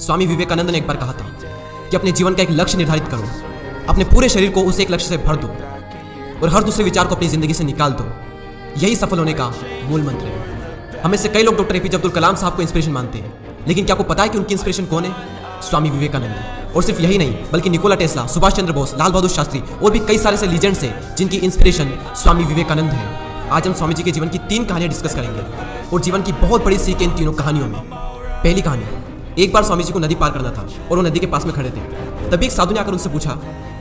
स्वामी विवेकानंद ने एक बार कहा था कि अपने जीवन का एक लक्ष्य निर्धारित करो, अपने पूरे शरीर को उस एक लक्ष्य से भर दो और हर दूसरे विचार को अपनी जिंदगी से निकाल दो। यही सफल होने का मूल मंत्र है। हमें से कई लोग डॉक्टर एपीजे अब्दुल कलाम साहब को इंस्पिरेशन मानते हैं, लेकिन क्या आपको पता है कि उनकी इंस्पिरेशन कौन है? स्वामी विवेकानंद। और सिर्फ यही नहीं, बल्कि निकोला टेस्ला, सुभाष चंद्र बोस, लाल बहादुर शास्त्री और भी कई सारे ऐसे लीजेंड्स हैं जिनकी इंस्पिरेशन स्वामी विवेकानंद है। आज हम स्वामी जी के जीवन की 3 कहानियां डिस्कस करेंगे और जीवन की बहुत बड़ी सीख है इन तीनों कहानियों में। पहली कहानी, एक बार स्वामी जी को नदी पार करना था और वो नदी के पास में खड़े थे। तभी एक साधु ने आकर उनसे पूछा,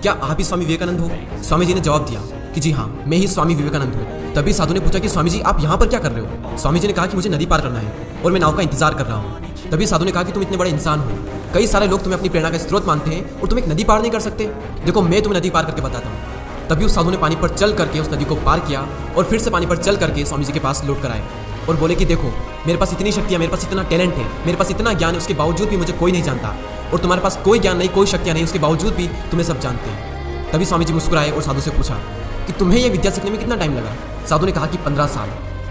क्या आप ही स्वामी विवेकानंद हो? स्वामी जी ने जवाब दिया कि जी हाँ, मैं ही स्वामी विवेकानंद हूँ। तभी साधु ने पूछा कि स्वामी जी, आप यहाँ पर क्या कर रहे हो? स्वामी जी ने कहा कि मुझे नदी पार करना है और मैं नाव का इंतजार कर रहा हूँ। तभी साधु ने कहा कि तुम इतने बड़े इंसान हो, कई सारे लोग तुम्हें अपनी प्रेरणा का स्रोत मानते हैं और तुम एक नदी पार नहीं कर सकते। देखो, मैं तुम्हें नदी पार करके बताता हूँ। तभी उस साधु ने पानी पर चल करके उस नदी को पार किया और फिर से पानी पर चल करके स्वामी जी के पास लौट कर आए और बोले कि देखो, मेरे पास इतनी शक्तियाँ, मेरे पास इतना टैलेंट है, मेरे पास इतना ज्ञान है, उसके बावजूद भी मुझे कोई नहीं जानता और तुम्हारे पास कोई ज्ञान नहीं, कोई शक्तियाँ नहीं, उसके बावजूद भी तुम्हें सब जानते हैं। तभी स्वामी जी मुस्कुराए और साधु से पूछा कि तुम्हें यह विद्या सीखने में कितना टाइम लगा? साधु ने कहा कि 15 साल।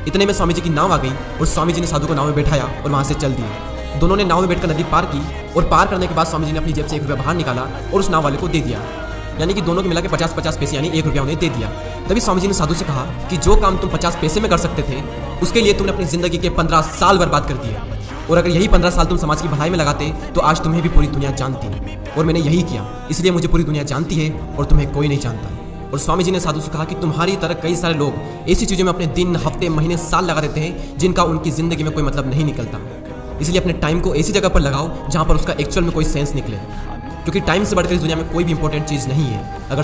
इतने में स्वामी जी की नाव आ गई और स्वामी जी ने साधु को नाव में बैठाया और वहाँ से चल दिए। दोनों ने नाव में बैठकर नदी पार की और पार करने के बाद स्वामी जी ने अपनी जेब से 1 रुपया बाहर निकाला और उस नाव वाले को दे दिया। यानी कि दोनों के मिला के 50-50 पैसे यानी 1 रुपया उन्हें दे दिया। तभी स्वामी जी ने साधु से कहा कि जो काम तुम 50 पैसे में कर सकते थे, उसके लिए तुमने अपनी जिंदगी के 15 साल बर्बाद कर दिए और अगर यही 15 साल तुम समाज की भलाई में लगाते तो आज तुम्हें भी पूरी दुनिया जानती और मैंने यही किया, इसलिए मुझे पूरी दुनिया जानती है और तुम्हें कोई नहीं जानता। और स्वामी जी ने साधु से कहा कि तुम्हारी तरह कई सारे लोग ऐसी चीज़ों में अपने दिन, हफ्ते, महीने, साल लगा देते हैं जिनका उनकी ज़िंदगी में कोई मतलब नहीं निकलता। इसलिए अपने टाइम को ऐसी जगह पर लगाओ जहाँ पर उसका एक्चुअल में कोई सेंस निकले, क्योंकि टाइम से बढ़कर इस दुनिया में कोई भी इंपॉर्टेंट चीज़ नहीं है। अगर